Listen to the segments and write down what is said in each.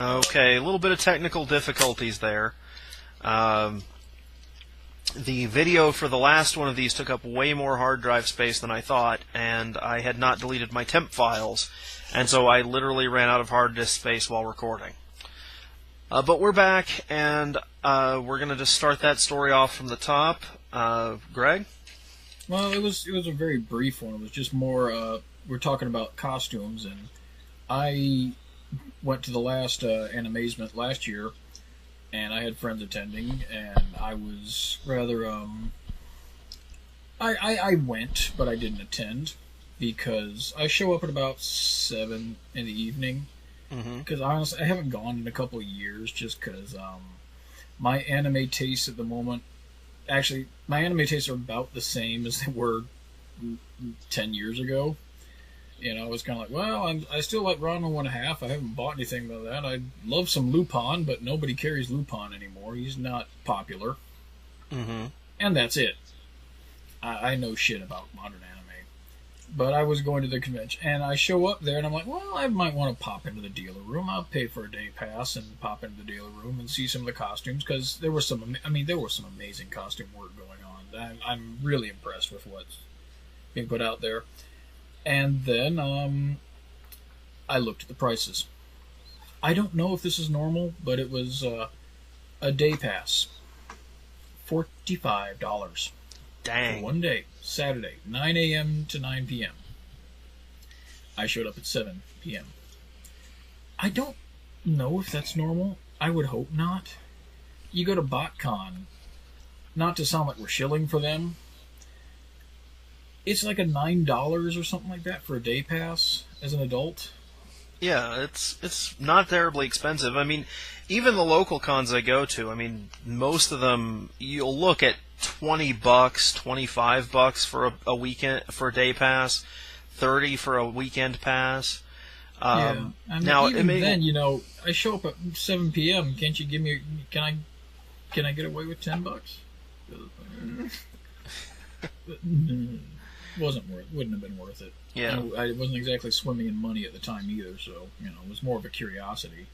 Okay, a little bit of technical difficulties there. The video for the last one of these took up way more hard drive space than I thought, and I had not deleted my temp files, and so I literally ran out of hard disk space while recording. But we're back, and we're going to just start that story off from the top. Greg? Well, it was a very brief one. It was just more, we're talking about costumes, and I went to the last Animazement last year, and I had friends attending, and I was rather, I went, but I didn't attend, because I show up at about 7 in the evening, because honestly, I haven't gone in a couple of years, just because my anime tastes at the moment, actually, my anime tastes are about the same as they were 10 years ago. You know, it's kind of like, well, I still like Ranma 1/2. I haven't bought anything about that. I love some Lupin, but nobody carries Lupin anymore. He's not popular. And that's it. I know shit about modern anime. But I was going to the convention, and I show up there, and I'm like, well, I might want to pop into the dealer room. I'll pay for a day pass and pop into the dealer room and see some of the costumes, because there was some amazing costume work going on. I'm really impressed with what's being put out there. And then I looked at the prices. I don't know if this is normal, but it was a day pass. $45. Dang. For one day. Saturday, 9 a.m. to 9 p.m. I showed up at 7 p.m. I don't know if that's normal. I would hope not. You go to Botcon, not to sound like we're shilling for them, it's like a $9 or something like that for a day pass as an adult. Yeah, it's not terribly expensive. I mean, even the local cons I go to, I mean, most of them, you'll look at $20, $25 for a weekend, for a day pass, $30 for a weekend pass. Yeah. I mean, now, even then, you know, I show up at 7 p.m. Can't you give me? Can I get away with $10? Wouldn't have been worth it. Yeah. I wasn't exactly swimming in money at the time either, so it was more of a curiosity.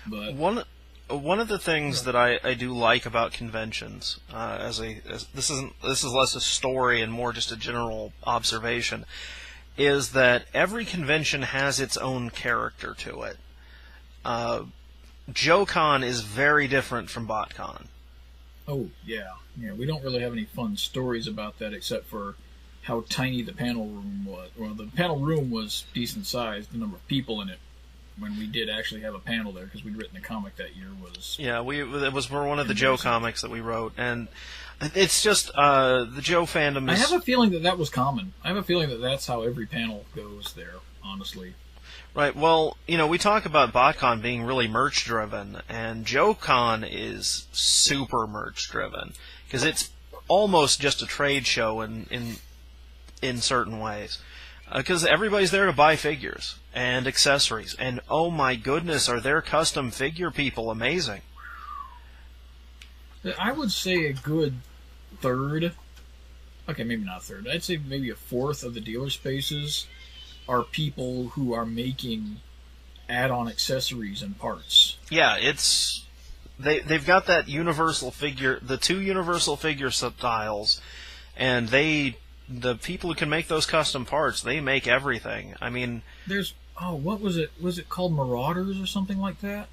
But one of the things that I do like about conventions, this is less a story and more just a general observation, is that every convention has its own character to it. JoeCon is very different from BotCon. Oh, yeah. We don't really have any fun stories about that except for how tiny the panel room was. Well, the panel room was decent sized. The number of people in it, when we did actually have a panel there, because we'd written a comic that year, was... Yeah, it was for one of the Joe comics that we wrote, and it's just, the Joe fandom is... I have a feeling that was common. I have a feeling that that's how every panel goes there, honestly. Right, well, we talk about BotCon being really merch-driven, and JoeCon is super merch-driven, because it's almost just a trade show in certain ways. Because everybody's there to buy figures and accessories, and oh my goodness, are their custom figure people amazing. I would say a good third, okay, maybe not a third, I'd say maybe a fourth of the dealer spaces are people who are making add-on accessories and parts. Yeah, they've got that universal figure, the two universal figure styles, and the people who can make those custom parts, they make everything. I mean, what was it? Was it called Marauders or something like that?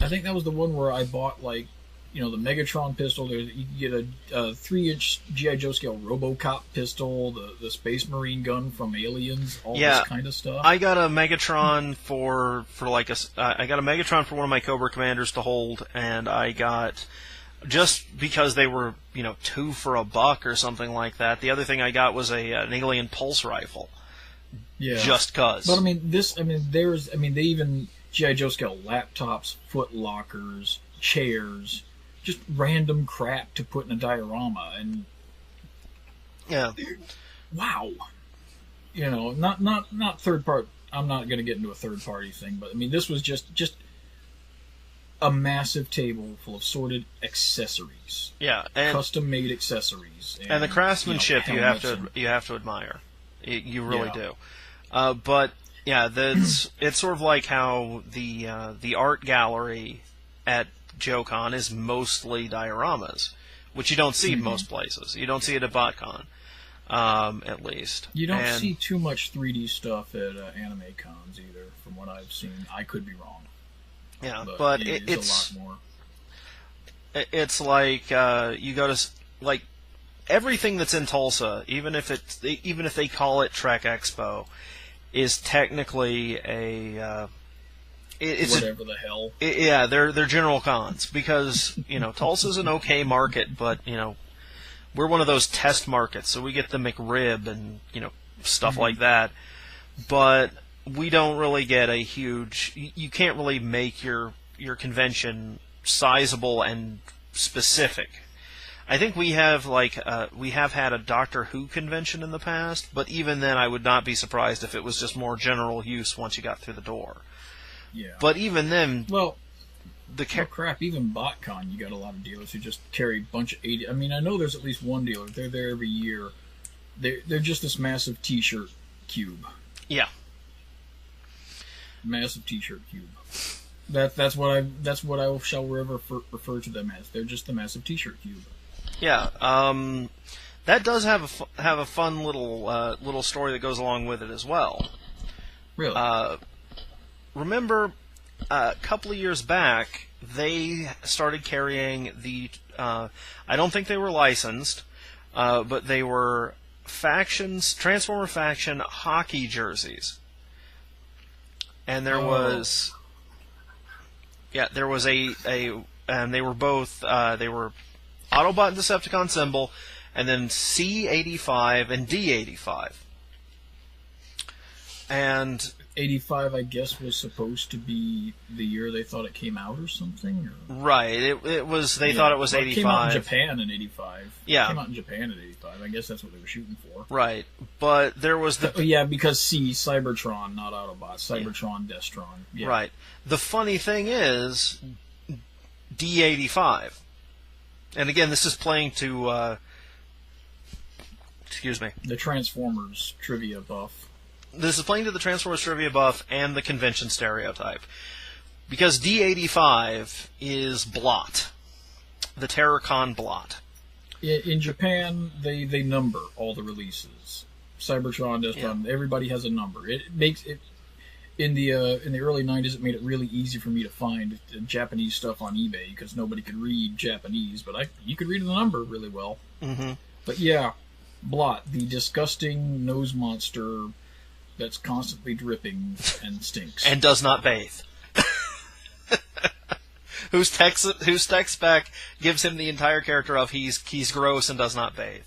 I think that was the one where I bought the Megatron pistol. You get a 3-inch G.I. Joe scale RoboCop pistol, the Space Marine gun from Aliens, this kind of stuff. I got a Megatron I got a Megatron for one of my Cobra Commanders to hold, and I got, just because they were, 2 for $1 or something like that. The other thing I got was an Alien Pulse Rifle. Yeah. Just 'cause. But they even G.I. Joe scale laptops, foot lockers, chairs, just random crap to put in a diorama, and yeah, wow, not third part. I'm not going to get into a third party thing, but I mean, this was just a massive table full of sorted accessories. Yeah, and custom made accessories, and the craftsmanship you have to admire. You really do. But Yeah, it's sort of like how the art gallery at JoeCon is mostly dioramas, which you don't see most places. You don't see it at BotCon, at least. You don't see too much 3D stuff at anime cons either, from what I've seen. I could be wrong. Yeah, but it's a lot more. It's like you go to like everything that's in Tulsa, even if they call it Trek Expo, is technically it's whatever the hell. Yeah, they're general cons because Tulsa's an okay market, but we're one of those test markets, so we get the McRib and stuff like that, but we don't really get a huge. You can't really make your convention sizable and specific. I think we have had a Doctor Who convention in the past, but even then I would not be surprised if it was just more general use once you got through the door. Yeah. But even then, crap, even BotCon, you got a lot of dealers who just carry a bunch of 80. I mean, I know there's at least one dealer. They're there every year. They're just this massive T-shirt cube. Yeah. Massive T-shirt cube. That's what I shall refer to them as. They're just the massive T-shirt cube. Yeah, that does have a fun little story that goes along with it as well. Really? Remember, a couple of years back, they started carrying the. I don't think they were licensed, but they were Transformer faction hockey jerseys, and there was. Yeah, there was and they were both. They were Autobot and Decepticon symbol, and then C85 and D85. And 85, I guess, was supposed to be the year they thought it came out or something? Or? Right. It was. They thought it was 85. It came out in Japan in 85. Yeah. It came out in Japan in 85. I guess that's what they were shooting for. Right. But there was the... Yeah, because Cybertron, not Autobot. Cybertron, Destron. Yeah. Right. The funny thing is, D85. And again, this is playing to... excuse me. The Transformers trivia buff. This is playing to the Transformers trivia buff and the convention stereotype. Because D85 is Blot. The TerraCon Blot. In Japan, they number all the releases. Cybertron, Destron, everybody has a number. It makes it... In the early 90s, it made it really easy for me to find Japanese stuff on eBay, because nobody could read Japanese, but you could read the number really well. Mm-hmm. But yeah, Blot, the disgusting nose monster... that's constantly dripping and stinks. And does not bathe. whose text back gives him the entire character of he's gross and does not bathe.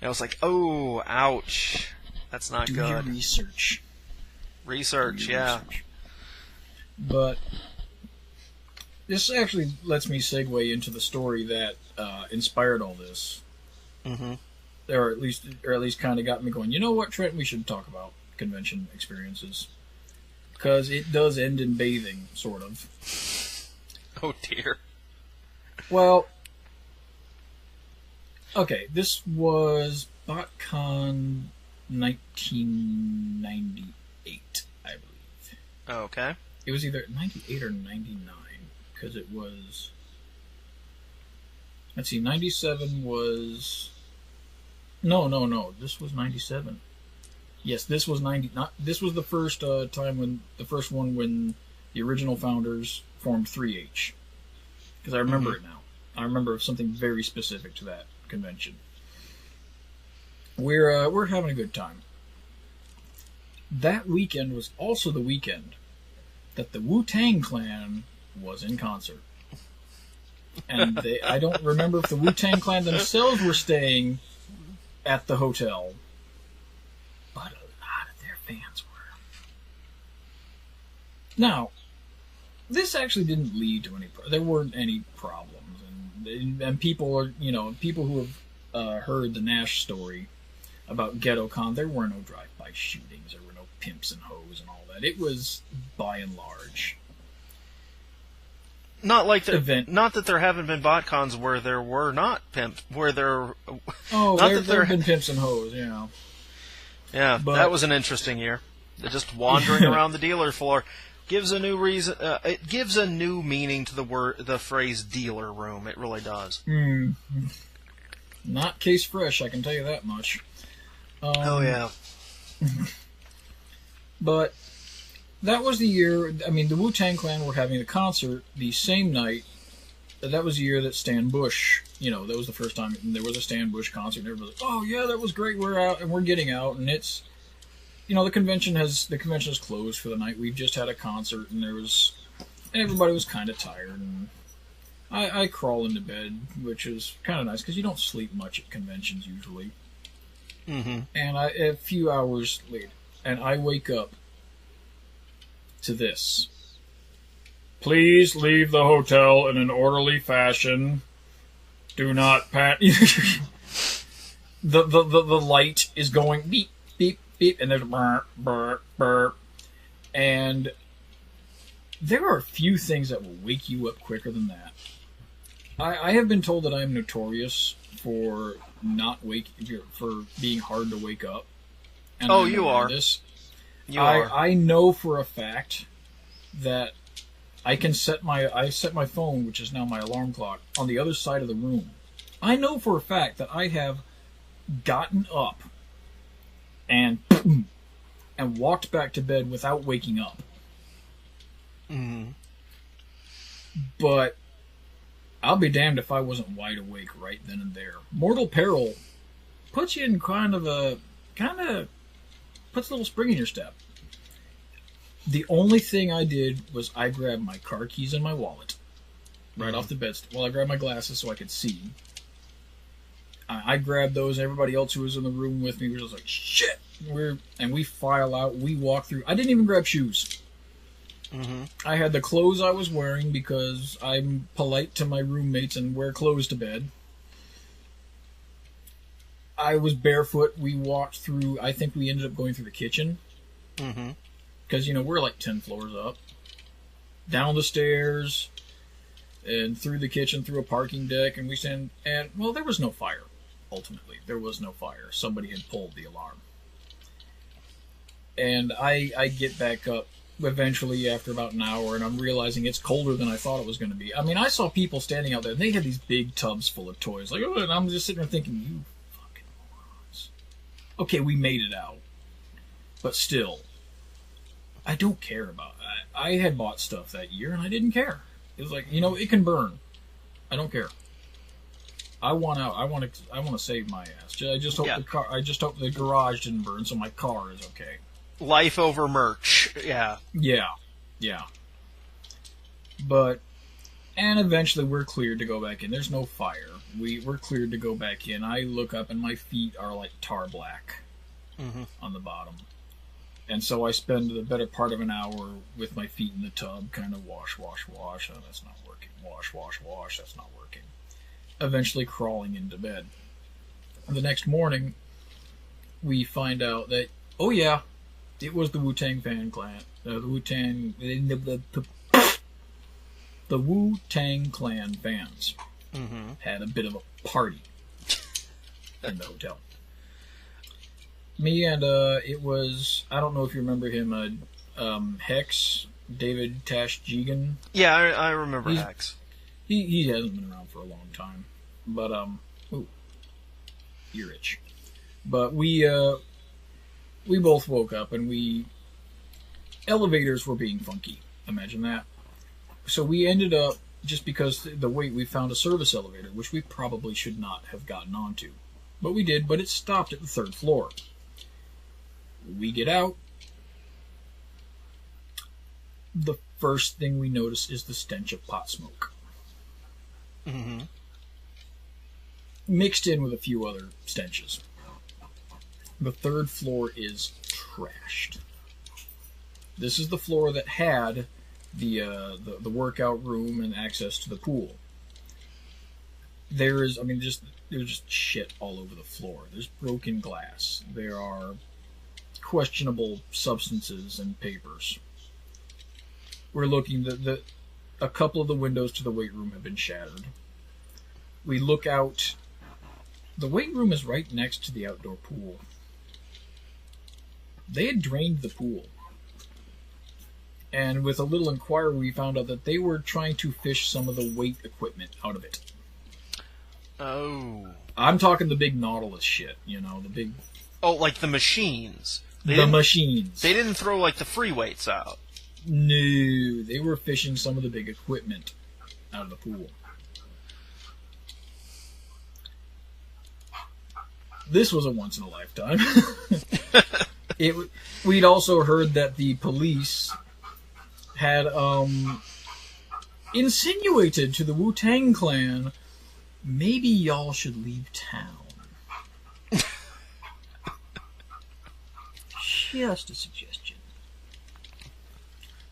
And I was like, oh, ouch. That's not good. Do your research. Research, yeah. Research. But this actually lets me segue into the story that inspired all this. Mm-hmm. Or at least kind of got me going, you know what, Trent, we should talk about convention experiences, because it does end in bathing, sort of. Oh dear. Well, okay, this was BotCon 1998, I believe. Okay. It was either 98 or 99, because it was... Let's see, 97 was... No, this was 97. Yes, this was 90. This was the first time when the original founders formed 3H. Because I remember it now. I remember something very specific to that convention. We're having a good time. That weekend was also the weekend that the Wu-Tang Clan was in concert, and I don't remember if the Wu-Tang Clan themselves were staying at the hotel. But a lot of their fans were. Now, this actually didn't lead to any... There weren't any problems. And people who have heard the Nash story about GhettoCon, there were no drive-by shootings. There were no pimps and hoes and all that. It was, by and large... Not that there haven't been BotCons where there were not pimps, where there... Oh, there have been pimps and hoes, yeah. Yeah, but that was an interesting year. Just wandering around the dealer floor gives a new reason. It gives a new meaning to the phrase dealer room. It really does. Not case fresh, I can tell you that much. Oh yeah. But that was the year. I mean, the Wu-Tang Clan were having a concert the same night. That was the year that Stan Bush. That was the first time there was a Stan Bush concert. And everybody was like, "Oh yeah, that was great. We're out and we're getting out." And it's, the convention is closed for the night. We've just had a concert, and everybody was kind of tired. And I crawl into bed, which is kind of nice because you don't sleep much at conventions usually. Mm-hmm. And a few hours later, and I wake up to this. Please leave the hotel in an orderly fashion. Do not the light is going beep, beep, beep, and there's burp, burp, burp. And there are a few things that will wake you up quicker than that. I have been told that I am notorious for for being hard to wake up. And you are. I know for a fact that I can set my phone, which is now my alarm clock, on the other side of the room. I know for a fact that I have gotten up and walked back to bed without waking up. Mm-hmm. But I'll be damned if I wasn't wide awake right then and there. Mortal peril puts you in kind of puts a little spring in your step. The only thing I did was I grabbed my car keys and my wallet right off the bed. Well, I grabbed my glasses so I could see. I grabbed those. Everybody else who was in the room with me was just like, shit! And we file out. We walk through. I didn't even grab shoes. Mm-hmm. I had the clothes I was wearing because I'm polite to my roommates and wear clothes to bed. I was barefoot. We walked through. I think we ended up going through the kitchen. Mm-hmm. Because, we're like 10 floors up. Down the stairs, and through the kitchen, through a parking deck, and there was no fire, ultimately. There was no fire. Somebody had pulled the alarm. And I get back up eventually after about an hour, and I'm realizing it's colder than I thought it was going to be. I mean, I saw people standing out there, and they had these big tubs full of toys. Like, and I'm just sitting there thinking, you fucking morons. Okay, we made it out. But still, I don't care about that. I had bought stuff that year, and I didn't care. It was like, it can burn. I don't care. I want out. I want to save my ass. I just hope the garage didn't burn, so my car is okay. Life over merch. Yeah. Yeah. But, and eventually we're cleared to go back in. There's no fire. We're cleared to go back in. I look up, and my feet are like tar black on the bottom. And so I spend the better part of an hour with my feet in the tub, kind of wash. Oh, that's not working. Wash, that's not working. Eventually crawling into bed. And the next morning, we find out that, oh yeah, it was the Wu-Tang Clan. The Wu-Tang Clan fans had a bit of a party in the hotel. Me and it was, I don't know if you remember him, Hex, David Tashjigan. Yeah, I remember Hex. He hasn't been around for a long time, but ear itch. But we both woke up and elevators were being funky. Imagine that. So we ended up, just because we found a service elevator, which we probably should not have gotten onto, but we did. But it stopped at the 3rd floor. We get out. The first thing we notice is the stench of pot smoke. Mm-hmm. Mixed in with a few other stenches. The 3rd floor is trashed. This is the floor that had the workout room and access to the pool. There's just shit all over the floor. There's broken glass. There are questionable substances and papers. We're looking a couple of the windows to the weight room have been shattered. We look out. The weight room is right next to the outdoor pool. They had drained the pool. And with a little inquiry, we found out that they were trying to fish some of the weight equipment out of it. Oh. I'm talking the big Nautilus shit, the big... Oh, like the machines. The machines. They didn't throw, like, the free weights out. No, they were fishing some of the big equipment out of the pool. This was a once in a lifetime. We'd also heard that the police had insinuated to the Wu-Tang Clan, maybe y'all should leave town. Just a suggestion.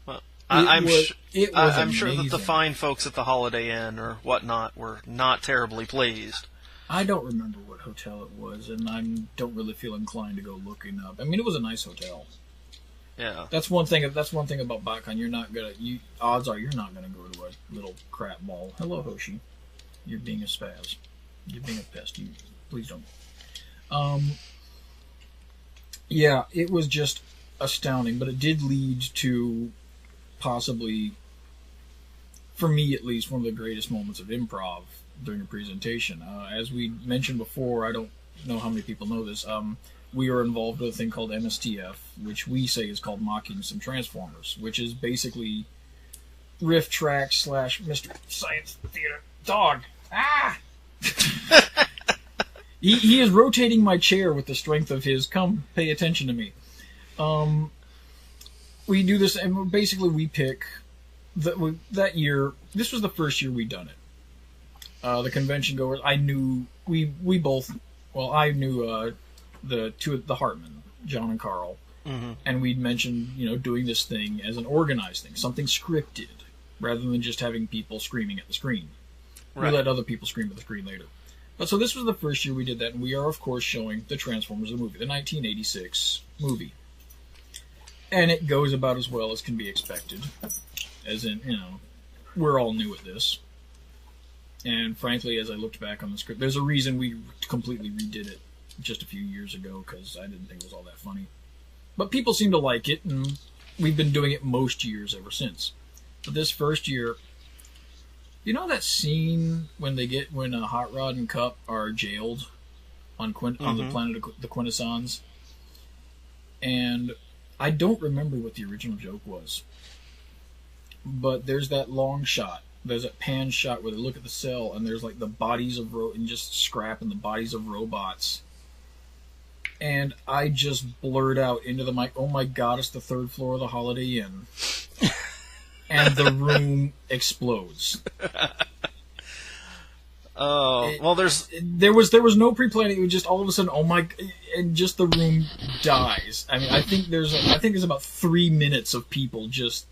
Well, I'm sure amazing. that the fine folks at the Holiday Inn or whatnot were not terribly pleased. I don't remember what hotel it was, and I don't really feel inclined to go looking up. I mean, it was a nice hotel. Yeah. That's one thing about Botcon. Odds are you're not gonna go to a little crap mall. Hello, Hoshi. You're being a spaz. You're being a pest. Please don't. Yeah, it was just astounding, but it did lead to possibly, for me at least, one of the greatest moments of improv during a presentation. As we mentioned before, I don't know how many people know this, we are involved with a thing called MSTF, which we say is called Mocking Some Transformers, which is basically riff track / Mr. Science Theater. Dog! Ah! He is rotating my chair with the strength of his, come pay attention to me. We do this, and basically we pick, that year, this was the first year we'd done it. The convention goers, I knew the Hartman, John and Carl, and we'd mentioned, doing this thing as an organized thing, something scripted, rather than just having people screaming at the screen. Right. We let other people scream at the screen later. But so this was the first year we did that, and we are, of course, showing the Transformers the movie, the 1986 movie. And it goes about as well as can be expected, as in, we're all new at this. And frankly, as I looked back on the script, there's a reason we completely redid it just a few years ago, because I didn't think it was all that funny. But people seem to like it, and we've been doing it most years ever since. But this first year, you know that scene when Hot Rod and Cup are jailed on the planet of the Quintessons? And I don't remember what the original joke was. But there's that long shot. There's that pan shot where they look at the cell, and there's like the bodies of and just scrap and the bodies of robots. And I just blurred out into the mic, "Oh my God, it's the third floor of the Holiday Inn." And the room explodes. Oh, well, there was no pre-planning. It was just all of a sudden, oh my, and just the room dies. I mean, I think there's about 3 minutes of people just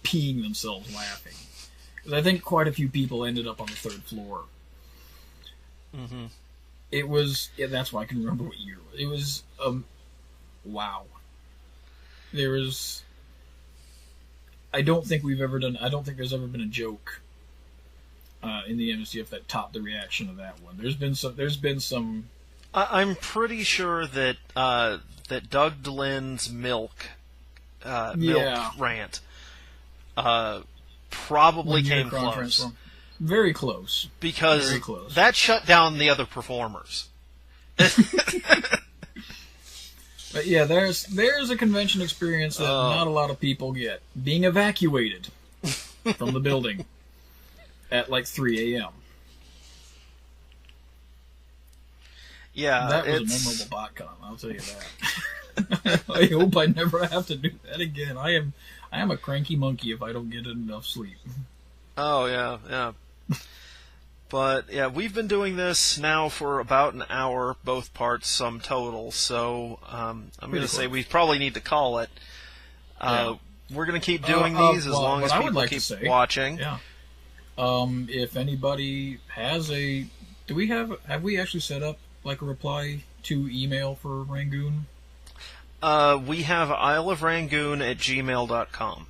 peeing themselves laughing. Because I think quite a few people ended up on the third floor. Mm-hmm. It was, that's why I can remember what year it was. It was, wow. There was, I don't think there's ever been a joke in the MSTF that topped the reaction of that one. There's been some. I'm pretty sure that that Doug Delenn's milk rant probably came close. Very close. Because Very close. That shut down the other performers. But yeah, there's a convention experience that not a lot of people get. Being evacuated from the building at like 3 a.m. Yeah, that was a memorable BotCon, I'll tell you that. I hope I never have to do that again. I am a cranky monkey if I don't get enough sleep. Oh yeah. But yeah, we've been doing this now for about an hour, both parts, sum total. So I'm going to say we probably need to call it. We're going to keep doing these as long as people keep watching. Yeah. If anybody has have we actually set up like a reply to email for Rangoon? We have isleofrangoon@gmail.com.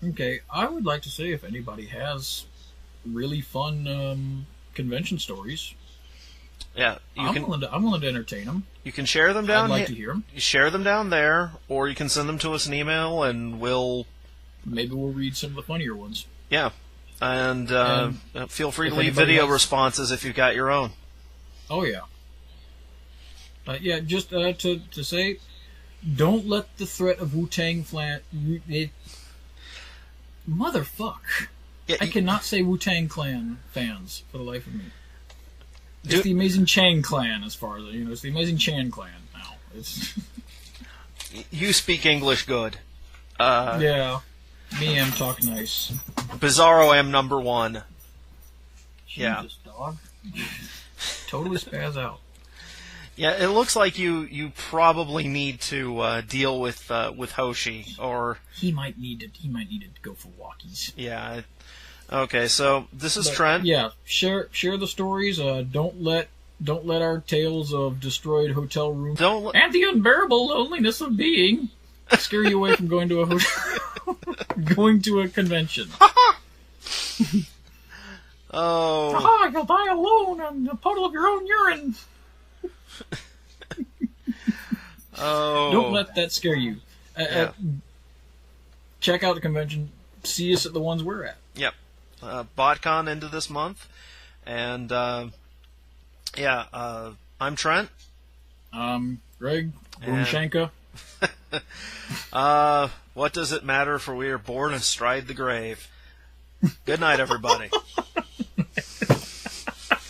Okay, I would like to say if anybody has really fun convention stories, Yeah, I'm willing to entertain them. You can share them down. I'd like to hear them. You share them down there, or you can send them to us an email, and maybe we'll read some of the funnier ones. Yeah, and feel free to leave video responses if you've got your own. Oh yeah. Just to say, don't let the threat of Wu-Tang Clan. Motherfuck! Yeah, I cannot say Wu-Tang Clan fans for the life of me. It's the Amazing Chan Clan, as far as it's the Amazing Chan Clan now. It's you speak English good. Yeah, me am talk nice. Bizarro am number one. Jesus, dog. Totally spaz out. Yeah, it looks like you probably need to deal with Hoshi, or he might need to go for walkies. Yeah. Okay, so this is Trent. Yeah, share the stories. Don't let our tales of destroyed hotel rooms and the unbearable loneliness of being scare you away from going to a hotel, going to a convention. Oh. You'll die alone in a puddle of your own urine. Oh. Don't let that scare you. Check out the convention. See us at the ones we're at. Yep. Botcon into this month. And, I'm Trent. Greg. Boomshanka. What does it matter, for we are born astride the grave. Good night, everybody.